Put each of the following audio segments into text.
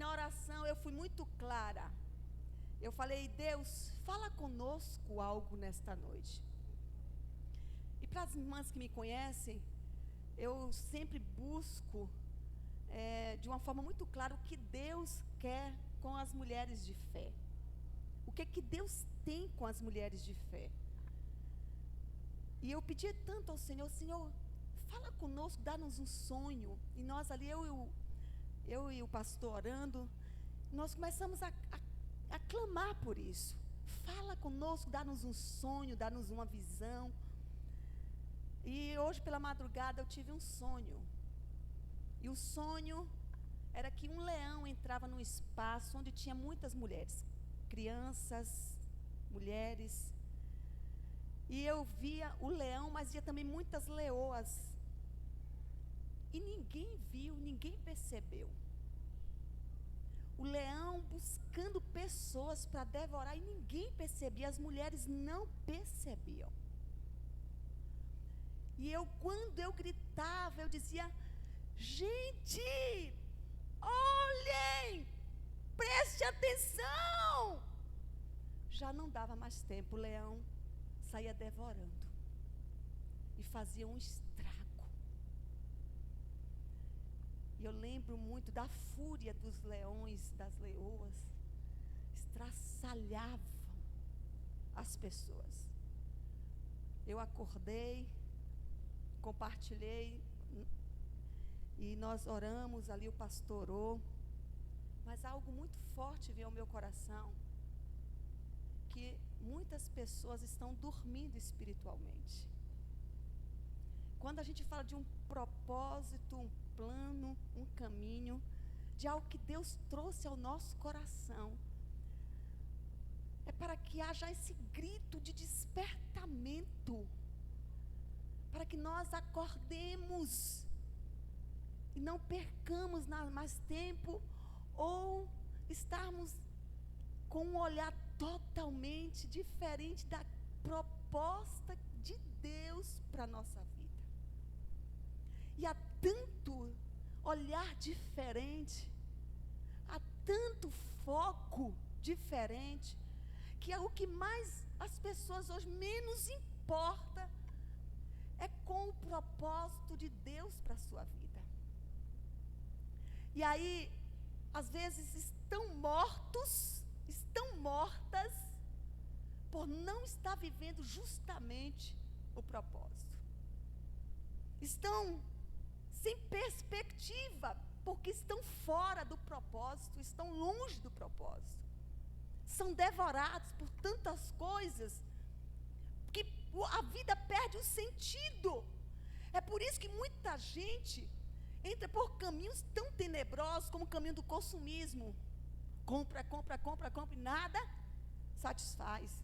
na oração eu fui muito clara. Eu falei: Deus, fala conosco algo nesta noite. E para as irmãs que me conhecem, eu sempre busco de uma forma muito clara o que Deus quer com as mulheres de fé. O que Deus tem com as mulheres de fé. E eu pedi tanto ao Senhor: Senhor, fala conosco, dá-nos um sonho. E nós ali, eu e o pastor orando, nós começamos a clamar por isso. Fala conosco, dá-nos um sonho, dá-nos uma visão. E hoje pela madrugada eu tive um sonho. E o sonho era que um leão entrava num espaço onde tinha muitas mulheres, crianças, mulheres. E eu via o leão, mas via também muitas leoas. E ninguém viu, ninguém percebeu. O leão buscando pessoas para devorar, e ninguém percebia, as mulheres não percebiam. E quando eu gritava, eu dizia: gente, olhem, preste atenção. Já não dava mais tempo, o leão saía devorando e fazia um estrago. E eu lembro muito da fúria dos leões, das leoas, estraçalhavam as pessoas. Eu acordei, compartilhei, e nós oramos ali, o pastor orou, mas algo muito forte veio ao meu coração, que muitas pessoas estão dormindo espiritualmente. Quando a gente fala de um propósito, um plano, um caminho, de algo que Deus trouxe ao nosso coração, é para que haja esse grito de despertamento, para que nós acordemos e não percamos mais tempo, ou estarmos com um olhar totalmente diferente da proposta de Deus para a nossa vida. E há tanto olhar diferente, há tanto foco diferente, que é o que mais as pessoas hoje menos importa é com o propósito de Deus para a sua vida. E aí, às vezes estão mortas por não estar vivendo justamente o propósito. Estão sem perspectiva, porque estão fora do propósito, estão longe do propósito. São devorados por tantas coisas, que a vida perde o sentido. É por isso que muita gente entra por caminhos tão tenebrosos, como o caminho do consumismo. Compra, e nada satisfaz.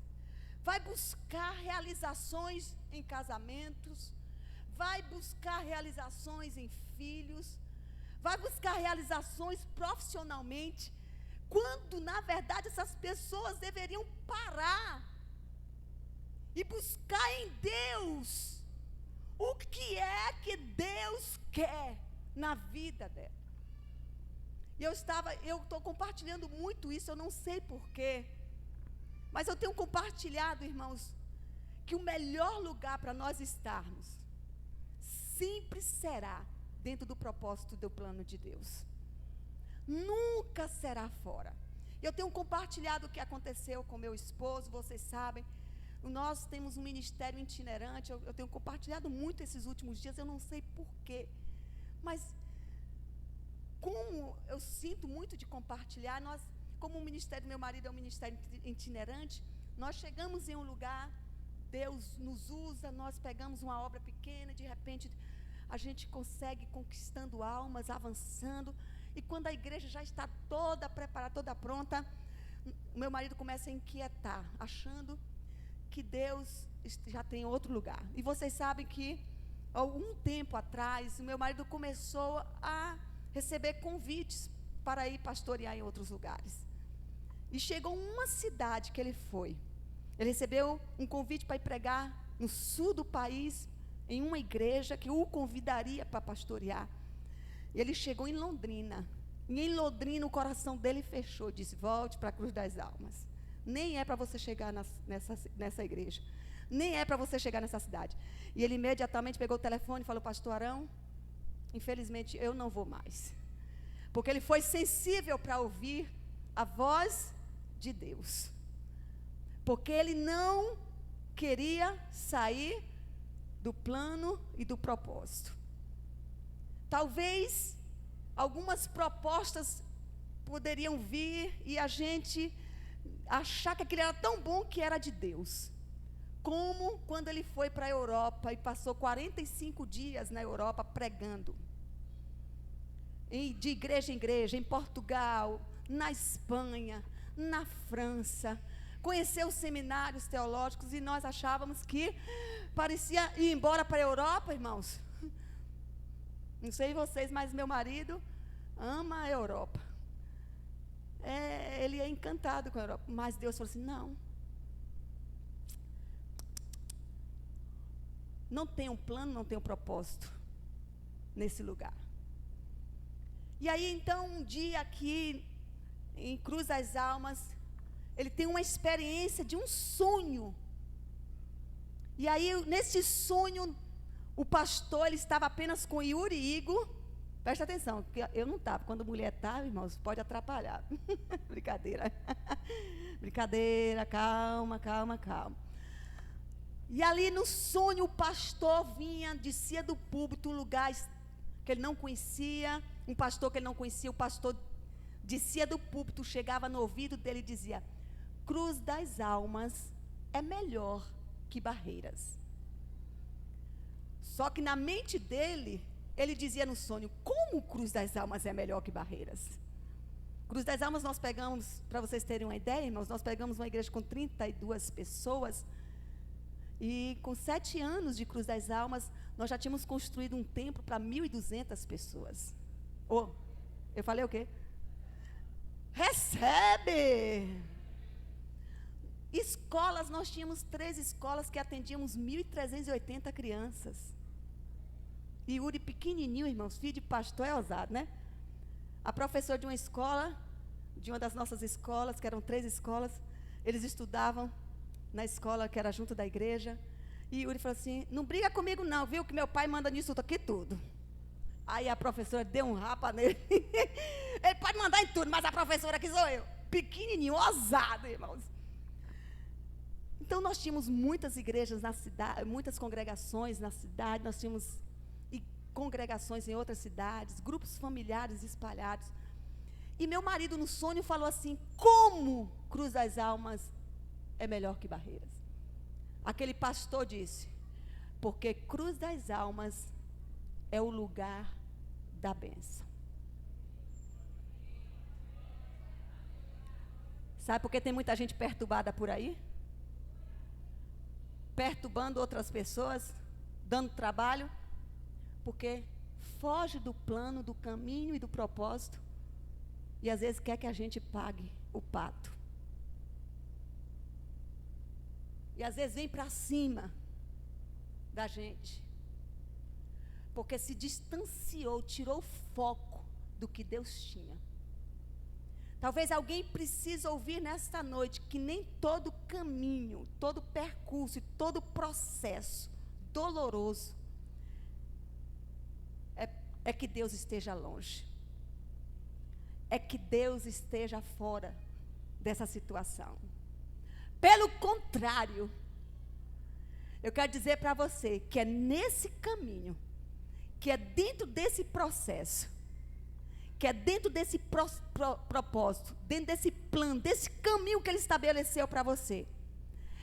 Vai buscar realizações em casamentos, vai buscar realizações em filhos, vai buscar realizações profissionalmente, quando na verdade essas pessoas deveriam parar e buscar em Deus o que é que Deus quer na vida dela. E eu estou compartilhando muito isso, eu não sei porquê, mas eu tenho compartilhado, irmãos, que o melhor lugar para nós estarmos sempre será dentro do propósito do plano de Deus. Nunca será fora. Eu tenho compartilhado o que aconteceu com meu esposo, vocês sabem. Nós temos um ministério itinerante, eu tenho compartilhado muito esses últimos dias, eu não sei porquê, mas como eu sinto muito de compartilhar, nós, como o ministério do meu marido é um ministério itinerante, nós chegamos em um lugar, Deus nos usa, nós pegamos uma obra pequena, de repente a gente consegue conquistando almas, avançando, e quando a igreja já está toda preparada, toda pronta, o meu marido começa a inquietar, achando que Deus já tem outro lugar. E vocês sabem que algum tempo atrás o meu marido começou a receber convites para ir pastorear em outros lugares. E chegou uma cidade que ele foi. Ele recebeu um convite para ir pregar no sul do país, em uma igreja que o convidaria para pastorear. E ele chegou em Londrina. E em Londrina o coração dele fechou, disse, volte para a Cruz das Almas. Nem é para você chegar nessa igreja. Nem é para você chegar nessa cidade. E ele imediatamente pegou o telefone e falou, pastor Arão, infelizmente eu não vou mais. Porque ele foi sensível para ouvir a voz de Deus. Porque ele não queria sair do plano e do propósito. Talvez algumas propostas poderiam vir e a gente achar que aquilo era tão bom que era de Deus. Como quando ele foi para a Europa e passou 45 dias na Europa pregando. De igreja em igreja, em Portugal, na Espanha, na França. Conheceu os seminários teológicos e nós achávamos que parecia ir embora para a Europa, irmãos. Não sei vocês, mas meu marido ama a Europa. Ele é encantado com a Europa. Mas Deus falou assim, não tem um plano, não tem um propósito nesse lugar. E aí então um dia aqui em Cruz das Almas, ele tem uma experiência de um sonho. E aí nesse sonho, o pastor, ele estava apenas com Yuri e Igor. Presta atenção, porque eu não estava. Quando mulher estava, irmãos, pode atrapalhar. Brincadeira. Brincadeira, calma. E ali no sonho, o pastor vinha, descia do púlpito, um lugar que ele não conhecia, um pastor que ele não conhecia, o pastor descia do púlpito, chegava no ouvido dele e dizia, Cruz das Almas é melhor que Barreiras. Só que na mente dele, ele dizia no sonho, como Cruz das Almas é melhor que Barreiras? Cruz das Almas nós pegamos, para vocês terem uma ideia, irmãos, nós pegamos uma igreja com 32 pessoas, e com 7 anos de Cruz das Almas, nós já tínhamos construído um templo para 1.200 pessoas. Eu falei o quê? Recebe! Escolas, nós tínhamos 3 escolas que atendíamos 1.380 crianças. E Yuri pequenininho, irmãos, filho de pastor é ousado, né? A professora de uma escola, de uma das nossas escolas, que eram 3 escolas, eles estudavam na escola que era junto da igreja. E Yuri falou assim, não briga comigo não, viu? Que meu pai manda nisso aqui tudo. Aí a professora deu um rapa nele. Ele pode mandar em tudo, mas a professora aqui sou eu. Pequenininho, ousado, irmãos. Então nós tínhamos muitas igrejas na cidade, muitas congregações na cidade, nós tínhamos congregações em outras cidades, grupos familiares espalhados. E meu marido no sonho falou assim, como Cruz das Almas é melhor que Barreiras? Aquele pastor disse, porque Cruz das Almas é o lugar da bênção. Sabe por que tem muita gente perturbada por aí? Perturbando outras pessoas, dando trabalho, porque foge do plano, do caminho e do propósito, e às vezes quer que a gente pague o pato. E às vezes vem para cima da gente, porque se distanciou, tirou o foco do que Deus tinha. Talvez alguém precise ouvir nesta noite que nem todo caminho, todo percurso e todo processo doloroso é que Deus esteja longe. É que Deus esteja fora dessa situação. Pelo contrário, eu quero dizer para você que é nesse caminho, que é dentro desse processo, que é dentro desse propósito, dentro desse plano, desse caminho que Ele estabeleceu para você,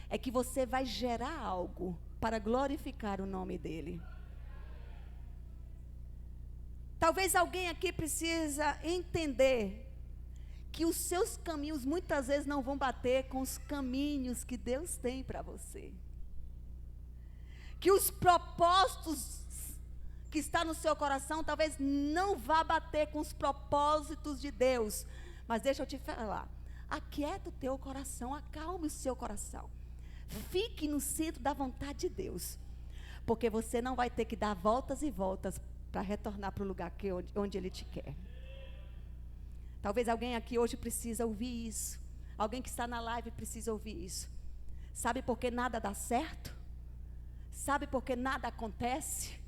é que você vai gerar algo para glorificar o nome dEle. Talvez alguém aqui precisa entender que os seus caminhos muitas vezes não vão bater com os caminhos que Deus tem para você. Que os propósitos que está no seu coração talvez não vá bater com os propósitos de Deus. Mas deixa eu te falar, aquieta o teu coração, acalme o seu coração. Fique no centro da vontade de Deus. Porque você não vai ter que dar voltas e voltas para retornar para o lugar onde Ele te quer. Talvez alguém aqui hoje precisa ouvir isso. Alguém que está na live precisa ouvir isso. Sabe por que nada dá certo? Sabe por que nada acontece?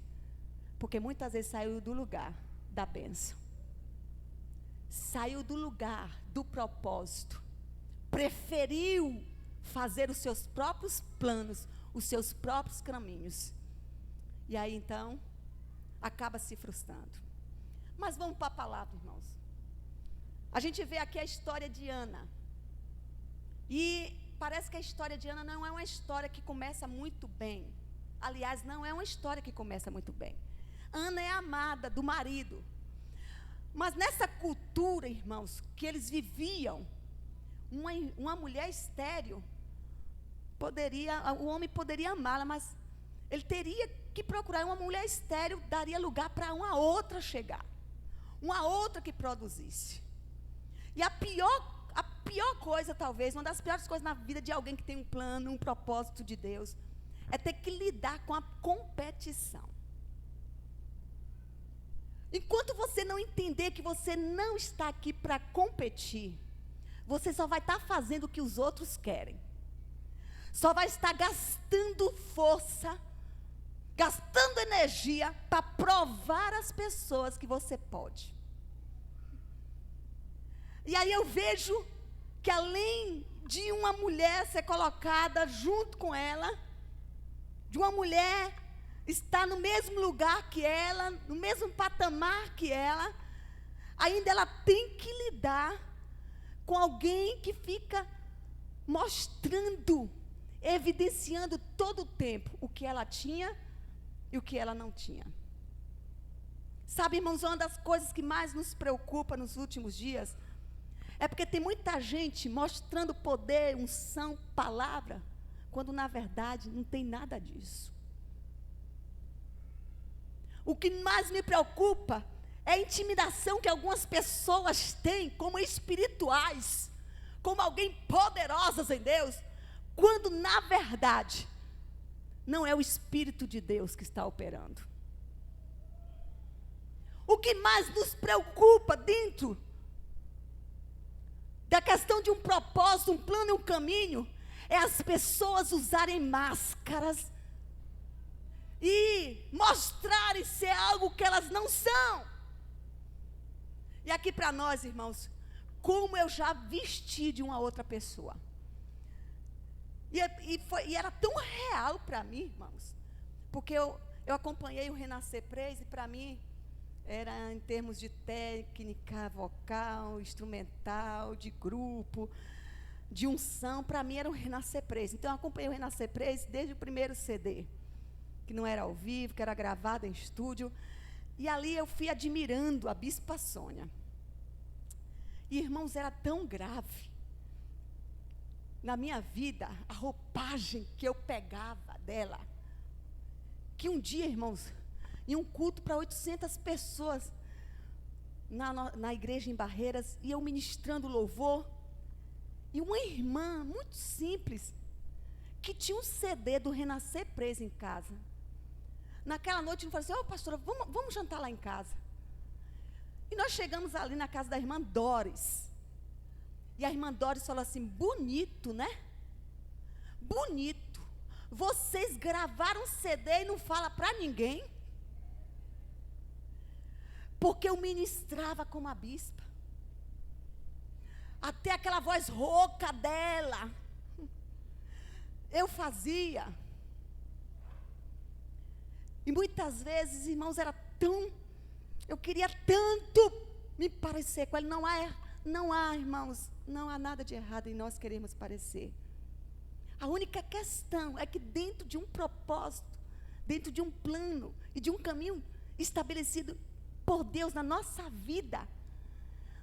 Porque muitas vezes saiu do lugar da bênção. Saiu do lugar do propósito. Preferiu fazer os seus próprios planos, os seus próprios caminhos. E aí então, acaba se frustrando. Mas vamos para a palavra, irmãos. A gente vê aqui a história de Ana. E parece que a história de Ana não é uma história que começa muito bem. Aliás, não é uma história que começa muito bem. Ana é amada do marido. Mas nessa cultura, irmãos, que eles viviam, uma mulher estéril, o homem poderia amá-la, mas ele teria que procurar uma mulher estéril, daria lugar para uma outra chegar. Uma outra que produzisse. E a pior coisa, talvez, uma das piores coisas na vida de alguém que tem um plano, um propósito de Deus, é ter que lidar com a competição. Enquanto você não entender que você não está aqui para competir, você só vai estar fazendo o que os outros querem. Só vai estar gastando força, gastando energia para provar às pessoas que você pode. E aí eu vejo que além de uma mulher ser colocada junto com ela, de uma mulher estar no mesmo lugar que ela, no mesmo patamar que ela, ainda ela tem que lidar com alguém que fica mostrando, evidenciando todo o tempo o que ela tinha e o que ela não tinha. Sabe, irmãos, uma das coisas que mais nos preocupa nos últimos dias é porque tem muita gente mostrando poder, unção, palavra, quando na verdade não tem nada disso. O que mais me preocupa é a intimidação que algumas pessoas têm como espirituais, como alguém poderosas em Deus, quando na verdade não é o Espírito de Deus que está operando. O que mais nos preocupa dentro da questão de um propósito, um plano e um caminho, é as pessoas usarem máscaras e mostrarem ser algo que elas não são. E aqui para nós, irmãos, como eu já vesti de uma outra pessoa. E era tão real para mim, irmãos, porque eu acompanhei o Renascer Praise, e para mim era em termos de técnica, vocal, instrumental, de grupo, de unção, para mim era o Renascer Praise. Então eu acompanhei o Renascer Praise desde o primeiro CD, que não era ao vivo, que era gravado em estúdio. E ali eu fui admirando a Bispa Sônia. E, irmãos, era tão grave na minha vida a roupagem que eu pegava dela, que um dia, irmãos, em um culto para 800 pessoas na igreja em Barreiras, e eu ministrando louvor, e uma irmã muito simples, que tinha um CD do Renascer Praise em casa. Naquela noite eu falei assim: pastora, vamos jantar lá em casa. E nós chegamos ali na casa da irmã Doris. E a irmã Doris falou assim: bonito, né? Bonito. Vocês gravaram um CD e não fala para ninguém? Porque eu ministrava como a bispa. Até aquela voz rouca dela, eu fazia. E muitas vezes, irmãos, eu queria tanto me parecer com ele. Não há, irmãos, não há nada de errado em nós queremos parecer. A única questão é que dentro de um propósito, dentro de um plano e de um caminho estabelecido por Deus na nossa vida,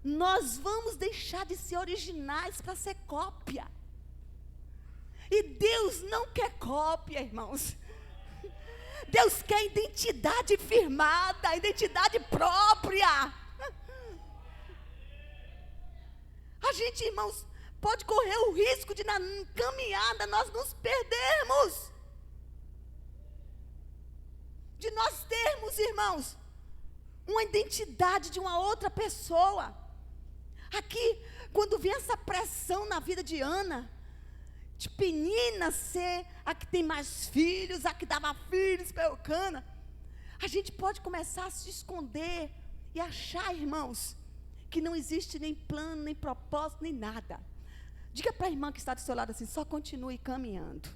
nós vamos deixar de ser originais para ser cópia. E Deus não quer cópia, irmãos. Deus quer identidade firmada, identidade própria. A gente, irmãos, pode correr o risco de na caminhada nós nos perdermos. De nós termos, irmãos, uma identidade de uma outra pessoa. Aqui, quando vem essa pressão na vida de Ana, de Penina ser a que tem mais filhos, a que dava filhos para Eucana, a gente pode começar a se esconder e achar, irmãos, que não existe nem plano, nem propósito, nem nada. Diga para a irmã que está do seu lado assim, só continue caminhando.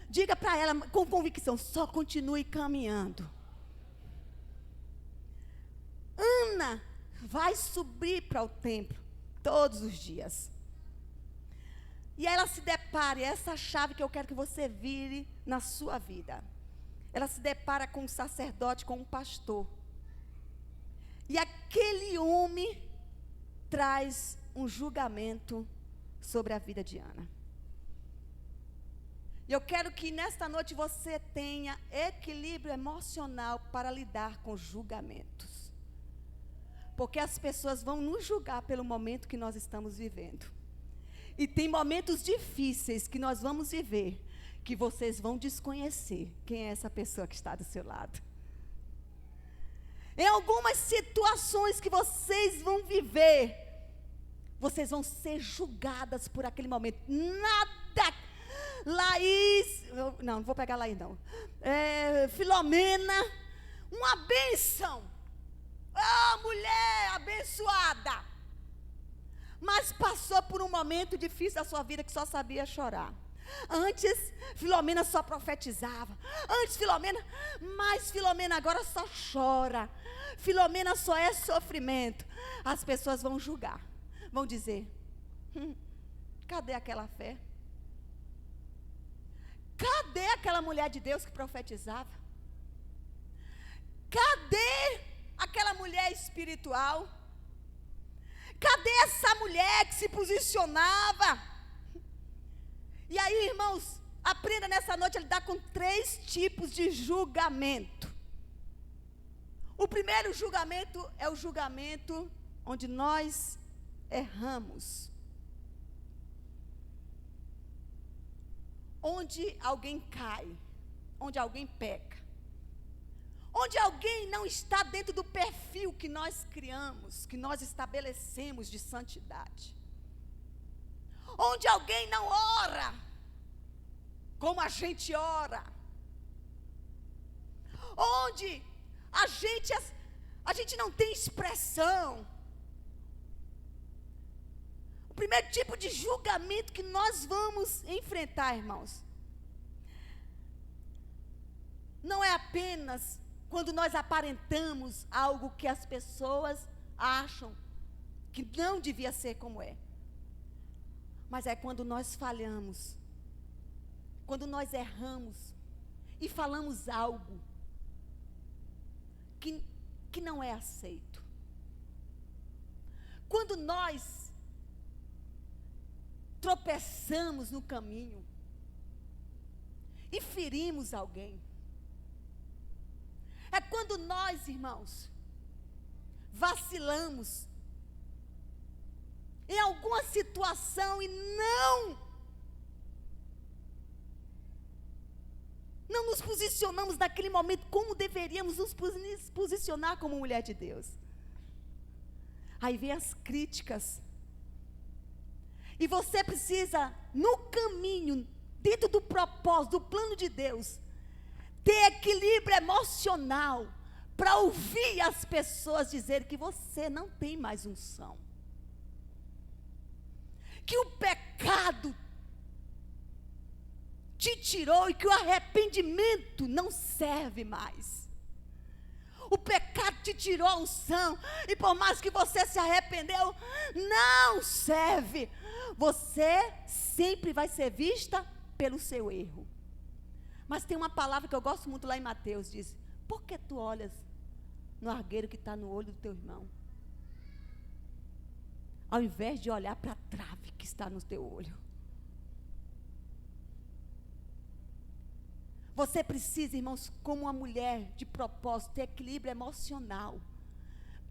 Diga para ela com convicção, só continue caminhando. Ana vai subir para o templo todos os dias. E ela se depara, é essa chave que eu quero que você vire na sua vida. Ela se depara com um sacerdote, com um pastor. E aquele homem traz um julgamento sobre a vida de Ana. E eu quero que nesta noite você tenha equilíbrio emocional para lidar com julgamentos. Porque as pessoas vão nos julgar pelo momento que nós estamos vivendo. E tem momentos difíceis que nós vamos viver, que vocês vão desconhecer quem é essa pessoa que está do seu lado. Em algumas situações que vocês vão viver, vocês vão ser julgadas por aquele momento. Nada, Laís, não vou pegar Laís não. Filomena, uma bênção. Oh, mulher abençoada. Mas passou por um momento difícil da sua vida que só sabia chorar. Antes, Filomena só profetizava. Mas Filomena agora só chora. Filomena só é sofrimento. As pessoas vão julgar. Vão dizer, cadê aquela fé? Cadê aquela mulher de Deus que profetizava? Cadê aquela mulher espiritual? Cadê essa mulher que se posicionava? E aí, irmãos, aprenda nessa noite a lidar com 3 tipos de julgamento. O primeiro julgamento é o julgamento onde nós erramos. Onde alguém cai, onde alguém peca. Onde alguém não está dentro do perfil que nós criamos, que nós estabelecemos de santidade. Onde alguém não ora como a gente ora. Onde a gente não tem expressão. O primeiro tipo de julgamento que nós vamos enfrentar, irmãos, não é apenas quando nós aparentamos algo que as pessoas acham que não devia ser como é. Mas é quando nós falhamos, quando nós erramos e falamos algo que não é aceito. Quando nós tropeçamos no caminho e ferimos alguém. É quando nós, irmãos, vacilamos em alguma situação e não nos posicionamos naquele momento como deveríamos nos posicionar como mulher de Deus. Aí vem as críticas. E você precisa, no caminho, dentro do propósito, do plano de Deus, ter equilíbrio emocional para ouvir as pessoas dizerem que você não tem mais unção. Que o pecado te tirou e que o arrependimento não serve mais. O pecado te tirou a unção e por mais que você se arrependeu, não serve. Você sempre vai ser vista pelo seu erro. Mas tem uma palavra que eu gosto muito lá em Mateus, diz, por que tu olhas no argueiro que está no olho do teu irmão? Ao invés de olhar para a trave que está no teu olho. Você precisa, irmãos, como uma mulher de propósito, ter equilíbrio emocional,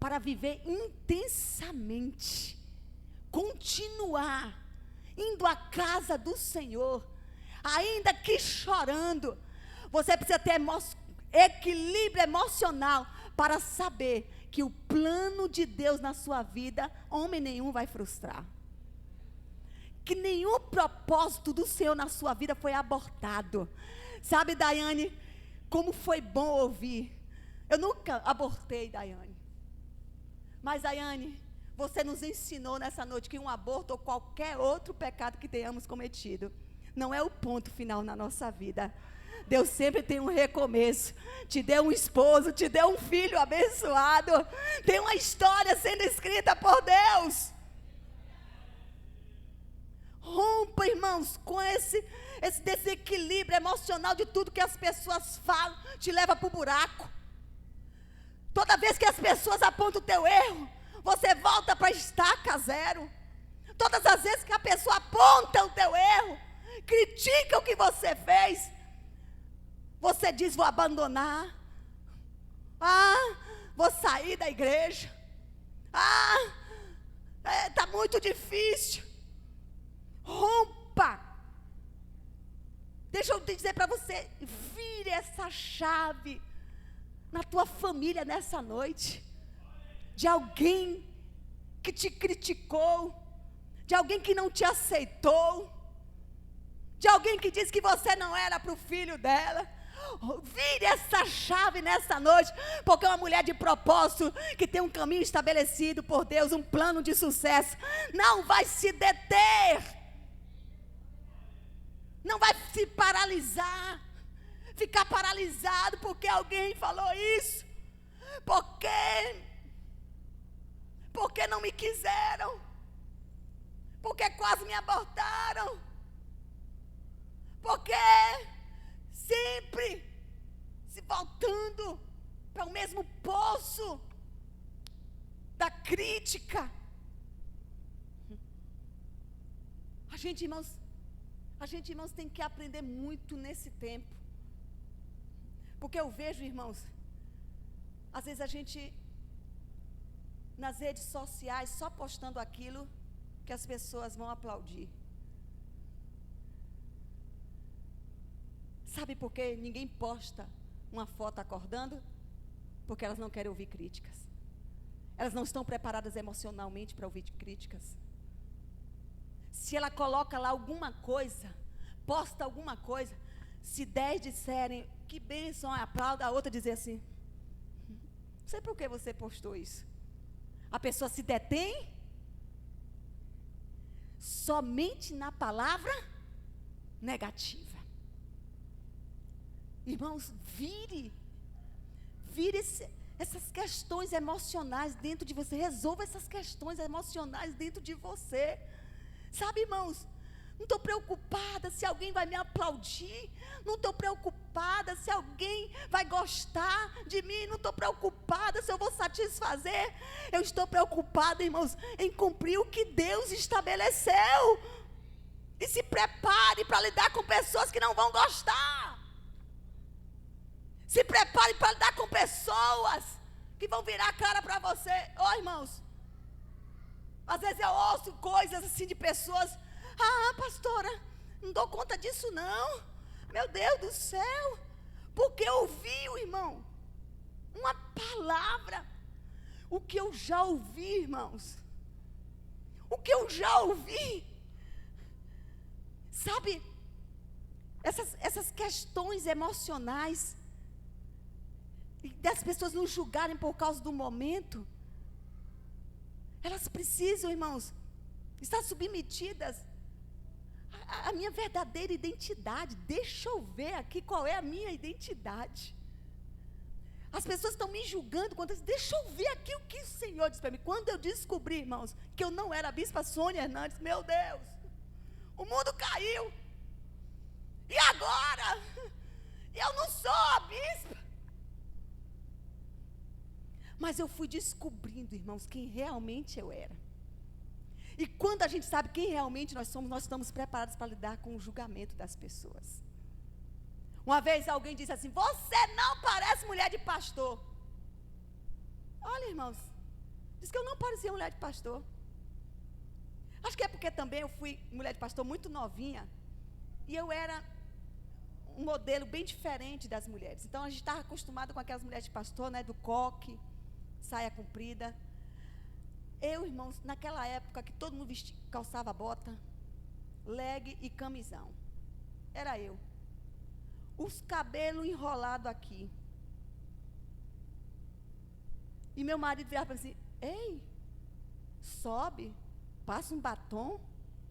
para viver intensamente, continuar, indo à casa do Senhor, ainda que chorando. Você precisa ter equilíbrio emocional, para saber que o plano de Deus na sua vida, homem nenhum vai frustrar. Que nenhum propósito do Senhor na sua vida foi abortado. Sabe, Daiane, como foi bom ouvir. Eu nunca abortei, Daiane. Mas, Daiane, você nos ensinou nessa noite que um aborto ou qualquer outro pecado que tenhamos cometido não é o ponto final na nossa vida. Deus sempre tem um recomeço. Te deu um esposo, te deu um filho abençoado. Tem uma história sendo escrita por Deus. Rompa, irmãos, com esse desequilíbrio emocional de tudo que as pessoas falam, te leva para o buraco. Toda vez que as pessoas apontam o teu erro, você volta para a estaca zero. Todas as vezes que a pessoa aponta o teu erro, critica o que você fez, você diz, vou abandonar. Vou sair da igreja. Está muito difícil. Rompa. Deixa eu dizer para você, vire essa chave na tua família nessa noite. De alguém que te criticou, de alguém que não te aceitou, de alguém que disse que você não era para o filho dela. Vire essa chave nessa noite, porque uma mulher de propósito, que tem um caminho estabelecido por Deus, um plano de sucesso, não vai se deter, não vai se paralisar, ficar paralisado porque alguém falou isso, porque não me quiseram, porque quase me abortaram, porque sempre se voltando para o mesmo poço da crítica. A gente, irmãos, tem que aprender muito nesse tempo. Porque eu vejo, irmãos, às vezes a gente, nas redes sociais, só postando aquilo que as pessoas vão aplaudir. Sabe por que ninguém posta uma foto acordando? Porque elas não querem ouvir críticas. Elas não estão preparadas emocionalmente para ouvir críticas. Se ela coloca lá alguma coisa, posta alguma coisa, se 10 disserem, que bênção, aplauda, a outra dizer assim, não sei por que você postou isso. A pessoa se detém somente na palavra negativa. Irmãos, vire essas questões emocionais dentro de você, resolva essas questões emocionais dentro de você. Sabe, irmãos, não estou preocupada se alguém vai me aplaudir, não estou preocupada se alguém vai gostar de mim, não estou preocupada se eu vou satisfazer, eu estou preocupada, irmãos, em cumprir o que Deus estabeleceu, e se prepare para lidar com pessoas que não vão gostar, se prepare para lidar com pessoas que vão virar a cara para você. Irmãos, às vezes eu ouço coisas assim de pessoas, pastora, não dou conta disso não, meu Deus do céu, porque ouviu, irmão, uma palavra, o que eu já ouvi, irmãos, o que eu já ouvi, sabe, essas questões emocionais, das pessoas nos julgarem por causa do momento, elas precisam, irmãos, estar submetidas à minha verdadeira identidade. Deixa eu ver aqui qual é a minha identidade. As pessoas estão me julgando, deixa eu ver aqui o que o Senhor diz para mim. Quando eu descobri, irmãos, que eu não era a bispa Sônia Hernandes, meu Deus, o mundo caiu, e agora? Eu não sou a bispa. Mas eu fui descobrindo, irmãos, quem realmente eu era. E quando a gente sabe quem realmente nós somos, nós estamos preparados para lidar com o julgamento das pessoas. Uma vez alguém disse assim, você não parece mulher de pastor. Olha, irmãos, diz que eu não parecia mulher de pastor. Acho que é porque também eu fui mulher de pastor muito novinha, e eu era um modelo bem diferente das mulheres. Então a gente estava acostumado com aquelas mulheres de pastor, né, do coque, saia comprida. Eu, irmãos, naquela época que todo mundo calçava bota, legue e camisão. Era eu. Os cabelos enrolados aqui. E meu marido virava para mim assim: ei, sobe, passa um batom,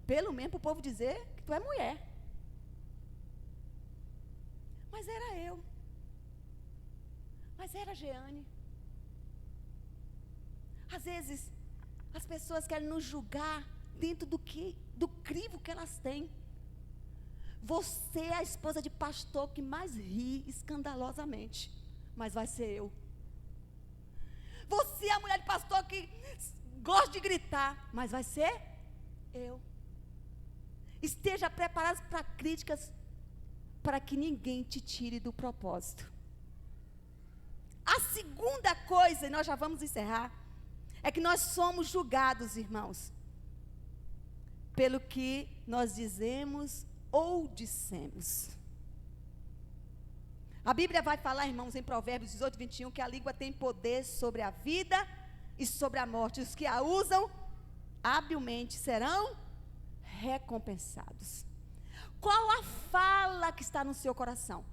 pelo menos para o povo dizer que tu é mulher. Mas era eu. Mas era a Jeane. Às vezes, as pessoas querem nos julgar dentro do crivo que elas têm. Você é a esposa de pastor que mais ri escandalosamente, mas vai ser eu. Você é a mulher de pastor que gosta de gritar, mas vai ser eu. Esteja preparado para críticas, para que ninguém te tire do propósito. A segunda coisa, e nós já vamos encerrar, é que nós somos julgados, irmãos, pelo que nós dizemos ou dissemos. A Bíblia vai falar, irmãos, em Provérbios 18, 21, que a língua tem poder sobre a vida e sobre a morte. Os que a usam habilmente serão recompensados. Qual a fala que está no seu coração?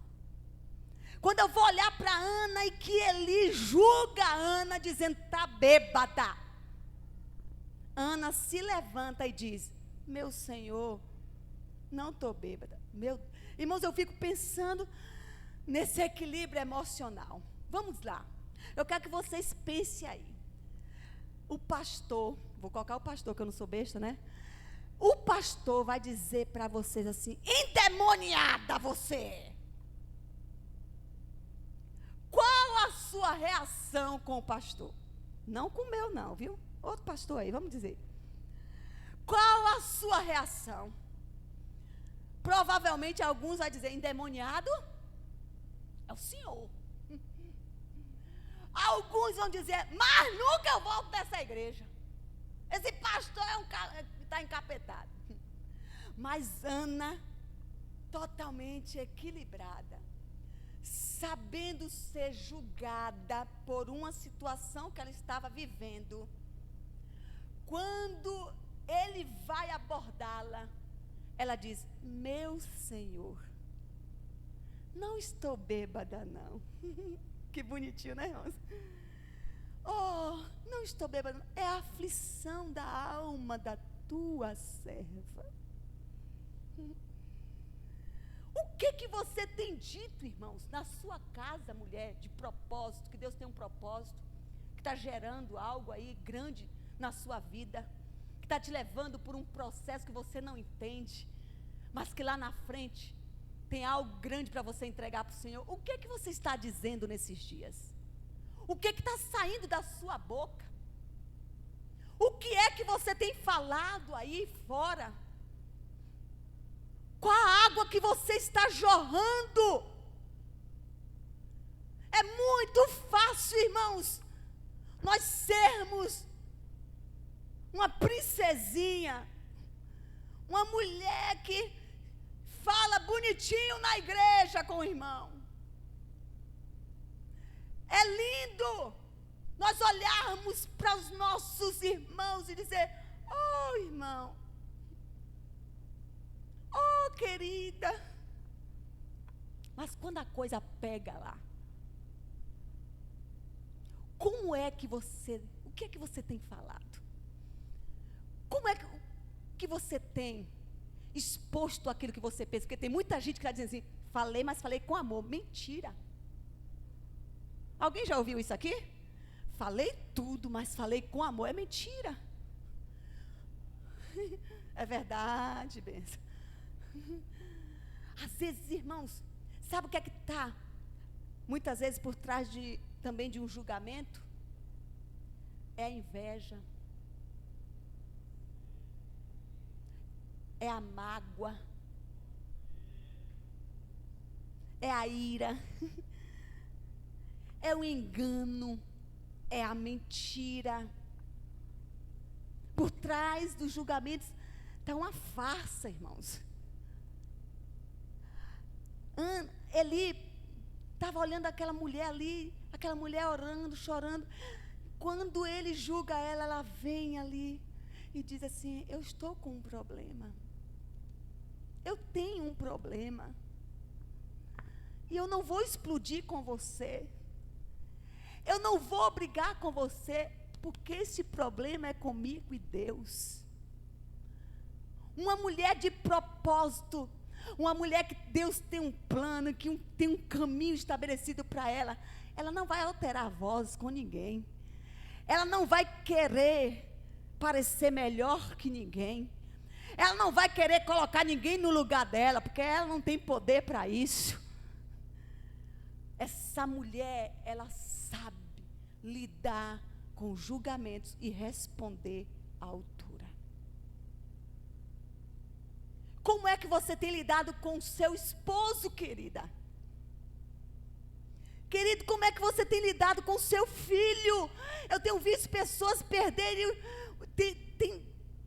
Quando eu vou olhar para Ana e que Eli julga a Ana dizendo: está bêbada. Ana se levanta e diz: meu Senhor, não estou bêbada. Irmãos, eu fico pensando nesse equilíbrio emocional. Vamos lá. Eu quero que vocês pensem aí. O pastor, vou colocar o pastor, que eu não sou besta, né? O pastor vai dizer para vocês assim: endemoniada você. Qual a sua reação com o pastor? Não com o meu não, viu? Outro pastor aí, vamos dizer. Qual a sua reação? Provavelmente alguns vão dizer: endemoniado é o senhor. Alguns vão dizer: mas nunca eu volto dessa igreja. Esse pastor é um cara que está encapetado. Mas Ana, totalmente equilibrada, sabendo ser julgada por uma situação que ela estava vivendo, quando ele vai abordá-la, ela diz: meu Senhor, não estou bêbada não. Que bonitinho, né, irmãos? Oh, não estou bêbada, é a aflição da alma da tua serva. O que você tem dito, irmãos, na sua casa, mulher, de propósito, que Deus tem um propósito, que está gerando algo aí grande na sua vida, que está te levando por um processo que você não entende, mas que lá na frente tem algo grande para você entregar para o Senhor. O que você está dizendo nesses dias? O que está saindo da sua boca? O que é que você tem falado aí fora? Qual a água que você está jorrando? É muito fácil, irmãos, nós sermos uma princesinha, uma mulher que fala bonitinho na igreja com o irmão. É lindo nós olharmos para os nossos irmãos e dizer: oh, irmão, oh, querida. Mas quando a coisa pega lá, como é que você, o que é que você tem falado? Como é que você tem exposto aquilo que você pensa? Porque tem muita gente que está dizendo assim: falei, mas falei com amor. Mentira. Alguém já ouviu isso aqui? Falei tudo, mas falei com amor. É mentira. É verdade, benção. Às vezes, irmãos, sabe o que é que está muitas vezes por trás também de um julgamento? É a inveja, é a mágoa, é a ira, é o engano, é a mentira. Por trás dos julgamentos está uma farsa, irmãos. Eli estava olhando aquela mulher ali, aquela mulher orando, chorando. Quando ele julga ela, ela vem ali e diz assim: eu estou com um problema. Eu tenho um problema. E eu não vou explodir com você. Eu não vou brigar com você, porque esse problema é comigo e Deus. Uma mulher de propósito, uma mulher que Deus tem um plano, que tem um caminho estabelecido para ela. Ela não vai alterar a voz com ninguém. Ela não vai querer parecer melhor que ninguém. Ela não vai querer colocar ninguém no lugar dela, porque ela não tem poder para isso. Essa mulher, ela sabe lidar com julgamentos e responder à altura. Como é que você tem lidado com o seu esposo, querida? Querido, como é que você tem lidado com o seu filho? Eu tenho visto pessoas perderem,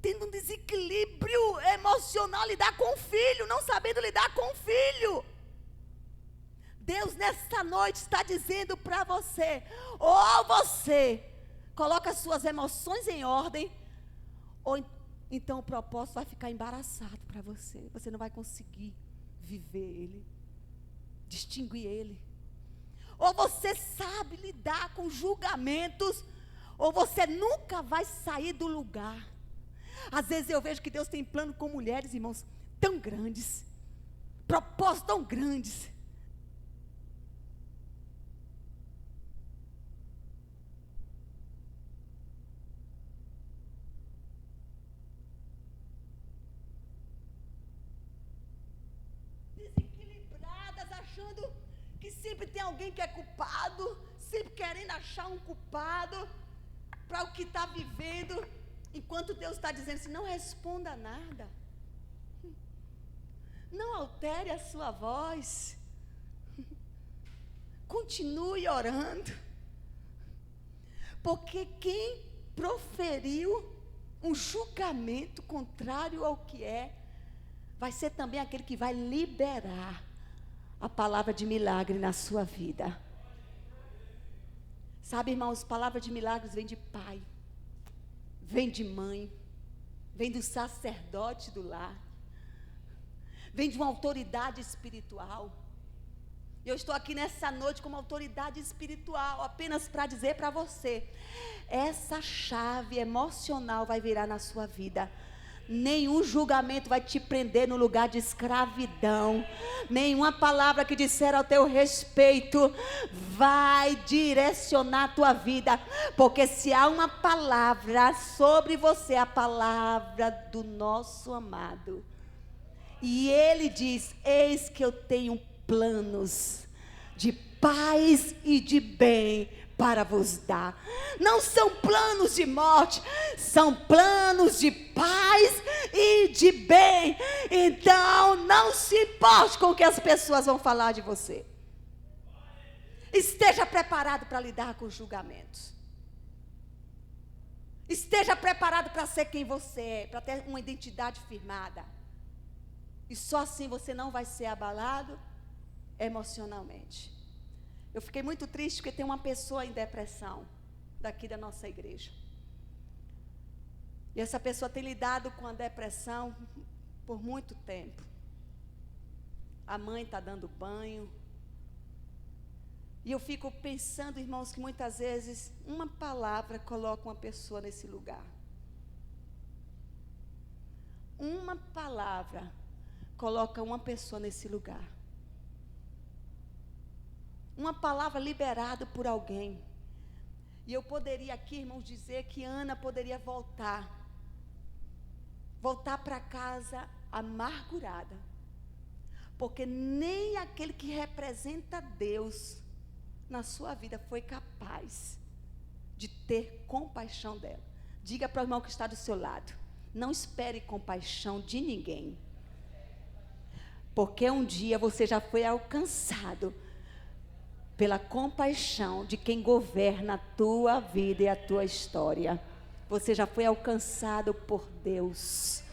tendo um desequilíbrio emocional, lidar com o filho, não sabendo lidar com o filho. Deus nessa noite está dizendo para você: ou você coloca as suas emoções em ordem, ou então o propósito vai ficar embaraçado para você. Você não vai conseguir viver ele, distinguir ele. Ou você sabe lidar com julgamentos, ou você nunca vai sair do lugar. Às vezes eu vejo que Deus tem plano com mulheres, irmãos, tão grandes, propósitos tão grandes. Desequilibradas, achando que sempre tem alguém que é culpado, sempre querendo achar um culpado para o que está vivendo, enquanto Deus está dizendo assim: não responda nada, não altere a sua voz, continue orando, porque quem proferiu um julgamento contrário ao que é, vai ser também aquele que vai liberar a palavra de milagre na sua vida. Sabe, irmãos, palavra de milagres vem de pai, vem de mãe, vem do sacerdote do lar, vem de uma autoridade espiritual. Eu estou aqui nessa noite como autoridade espiritual, apenas para dizer para você: essa chave emocional vai virar na sua vida. Nenhum julgamento vai te prender no lugar de escravidão. Nenhuma palavra que disser ao teu respeito vai direcionar a tua vida. Porque se há uma palavra sobre você, a palavra do nosso amado. E ele diz: eis que eu tenho planos de paz e de bem para vos dar. Não são planos de morte, são planos de paz e de bem. Então não se importe com o que as pessoas vão falar de você. Esteja preparado para lidar com os julgamentos. Esteja preparado para ser quem você é, para ter uma identidade firmada. E só assim você não vai ser abalado emocionalmente. Eu fiquei muito triste porque tem uma pessoa em depressão daqui da nossa igreja. E essa pessoa tem lidado com a depressão por muito tempo. A mãe está dando banho. E eu fico pensando, irmãos, que muitas vezes uma palavra coloca uma pessoa nesse lugar. Uma palavra coloca uma pessoa nesse lugar. Uma palavra liberada por alguém. E eu poderia aqui, irmãos, dizer que Ana poderia voltar para casa amargurada, porque nem aquele que representa Deus na sua vida foi capaz de ter compaixão dela. Diga para o irmão que está do seu lado: não espere compaixão de ninguém, porque um dia você já foi alcançado pela compaixão de quem governa a tua vida e a tua história. Você já foi alcançado por Deus.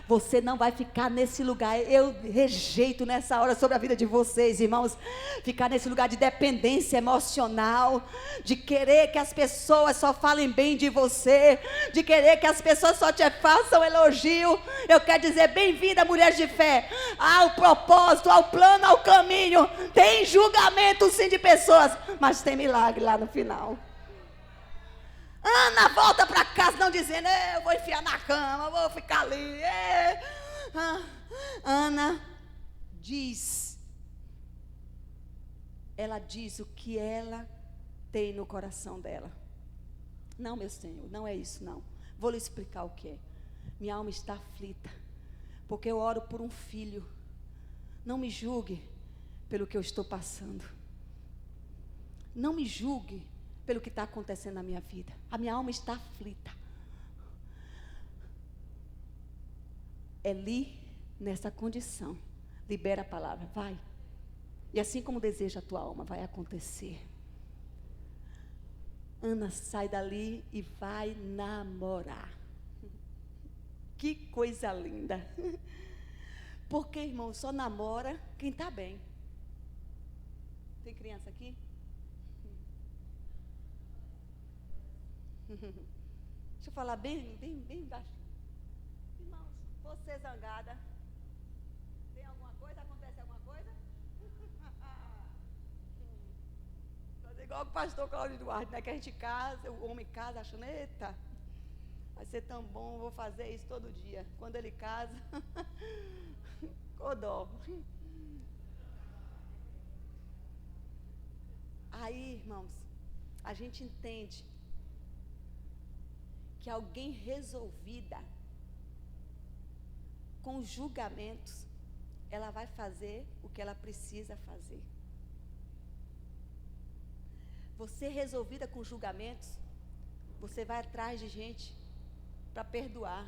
Você não vai ficar nesse lugar. Eu rejeito nessa hora sobre a vida de vocês, irmãos, ficar nesse lugar de dependência emocional, de querer que as pessoas só falem bem de você, de querer que as pessoas só te façam elogio. Eu quero dizer, bem-vinda, mulher de fé, ao propósito, ao plano, ao caminho. Tem julgamento sim de pessoas, mas tem milagre lá no final. Ana volta para casa não dizendo, eu vou enfiar na cama, vou ficar ali. Ana diz, ela diz o que ela tem no coração dela. Não, meu Senhor, não é isso não. Vou lhe explicar o que é. Minha alma está aflita, porque eu oro por um filho. Não me julgue pelo que eu estou passando. Não me julgue pelo que está acontecendo na minha vida. A minha alma está aflita. Eli, nessa condição, libera a palavra, vai. E assim como deseja a tua alma, vai acontecer. Ana sai dali e vai namorar. Que coisa linda. Porque, irmão, só namora quem está bem. Tem criança aqui? Deixa eu falar bem baixo. Irmãos, você zangada, tem alguma coisa? Acontece alguma coisa? Fazer igual o pastor Cláudio Duarte, né? Que a gente casa, o homem casa achando, eita, vai ser tão bom, vou fazer isso todo dia. Quando ele casa, codó. Aí, irmãos, a gente entende que alguém resolvida com julgamentos, ela vai fazer o que ela precisa fazer. Você resolvida com julgamentos, você vai atrás de gente para perdoar.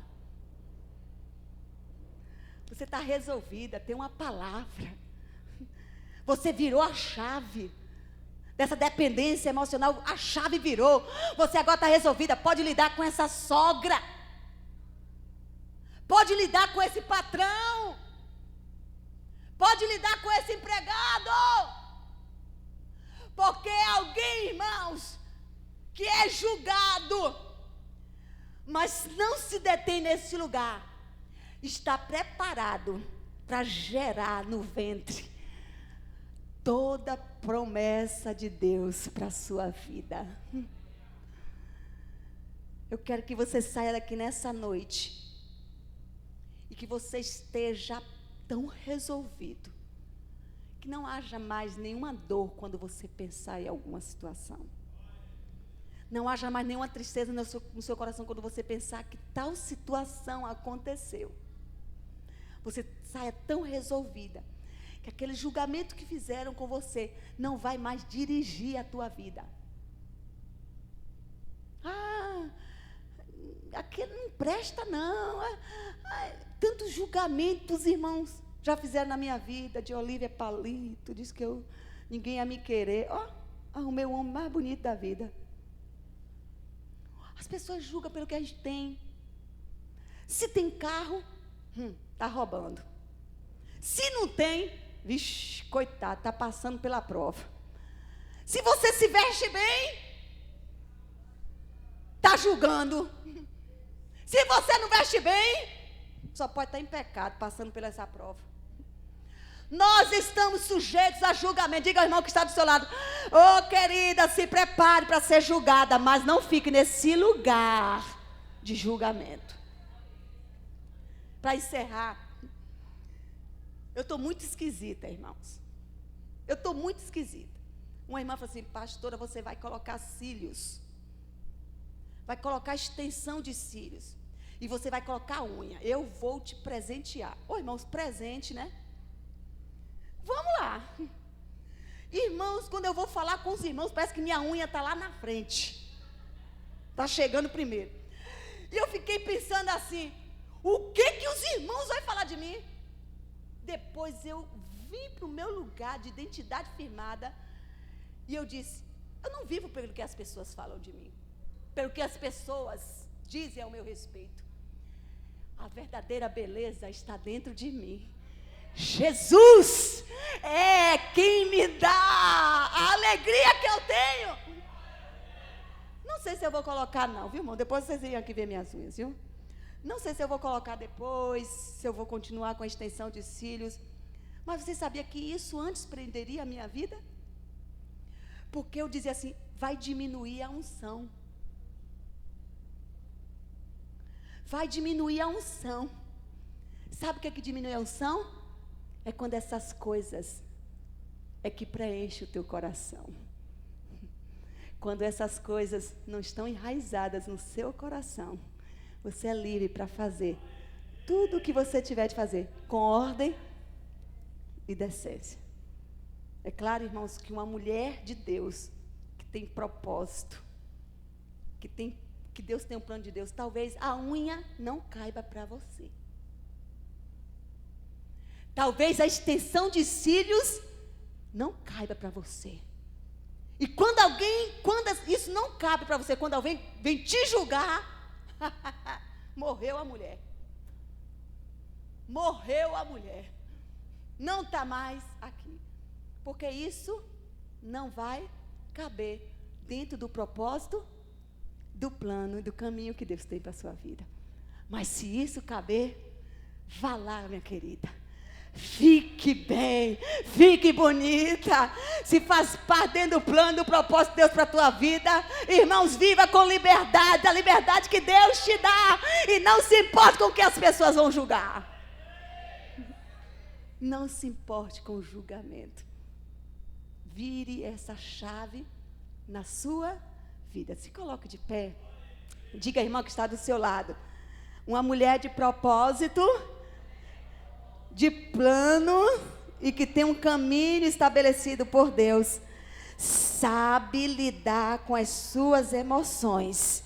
Você está resolvida, tem uma palavra. Você virou a chave dessa dependência emocional, a chave virou. Você agora está resolvida, pode lidar com essa sogra, pode lidar com esse patrão, pode lidar com esse empregado, porque alguém, irmãos, que é julgado, mas não se detém nesse lugar, está preparado para gerar no ventre toda promessa de Deus para a sua vida. Eu quero que você saia daqui nessa noite e que você esteja tão resolvido que não haja mais nenhuma dor quando você pensar em alguma situação. Não haja mais nenhuma tristeza no seu coração quando você pensar que tal situação aconteceu. Você saia tão resolvida que aquele julgamento que fizeram com você não vai mais dirigir a tua vida. Aquele não presta não. Tantos julgamentos, irmãos, já fizeram na minha vida, de Olívia Palito, diz que ninguém ia me querer. Arrumei o homem mais bonito da vida. As pessoas julgam pelo que a gente tem. Se tem carro, está roubando. Se não tem, vixe, coitado, está passando pela prova. Se você se veste bem, está julgando. Se você não veste bem, só pode estar em pecado, passando por essa prova. Nós estamos sujeitos a julgamento. Diga ao irmão que está do seu lado: querida, se prepare para ser julgada, mas não fique nesse lugar de julgamento. Para encerrar, eu estou muito esquisita, irmãos. Eu estou muito esquisita. Uma irmã falou assim: pastora, você vai colocar cílios. Vai colocar extensão de cílios. E você vai colocar unha. Eu vou te presentear. Irmãos, presente, né? Vamos lá. Irmãos, quando eu vou falar com os irmãos, parece que minha unha está lá na frente. Está chegando primeiro. E eu fiquei pensando assim: o que os irmãos vão falar de mim? Depois eu vim para o meu lugar de identidade firmada. E eu disse: eu não vivo pelo que as pessoas falam de mim, pelo que as pessoas dizem ao meu respeito. A verdadeira beleza está dentro de mim. Jesus é quem me dá a alegria que eu tenho. Não sei se eu vou colocar não, viu, irmão? Depois vocês vêm aqui ver minhas unhas, viu? Não sei se eu vou colocar depois, se eu vou continuar com a extensão de cílios. Mas você sabia que isso antes prenderia a minha vida? Porque eu dizia assim, vai diminuir a unção. Vai diminuir a unção. Sabe o que é que diminui a unção? É quando essas coisas é que preenche o teu coração. Quando essas coisas não estão enraizadas no seu coração, você é livre para fazer tudo o que você tiver de fazer, com ordem e decência. É claro, irmãos, que uma mulher de Deus, que tem propósito, que Deus tem um plano de Deus, talvez a unha não caiba para você. Talvez a extensão de cílios não caiba para você. E quando isso não cabe para você, quando alguém vem te julgar, morreu a mulher. Morreu a mulher. Não está mais aqui. Porque isso não vai caber dentro do propósito, do plano e do caminho que Deus tem para a sua vida. Mas se isso caber, vá lá, minha querida. Fique bem, fique bonita. Se faz parte dentro do plano, do propósito de Deus para a tua vida, irmãos, viva com liberdade, a liberdade que Deus te dá, e não se importe com o que as pessoas vão julgar. Não se importe com o julgamento. Vire essa chave na sua vida. Se coloque de pé. Diga, irmão, que está do seu lado. Uma mulher de propósito, de plano, e que tem um caminho estabelecido por Deus, sabe lidar com as suas emoções,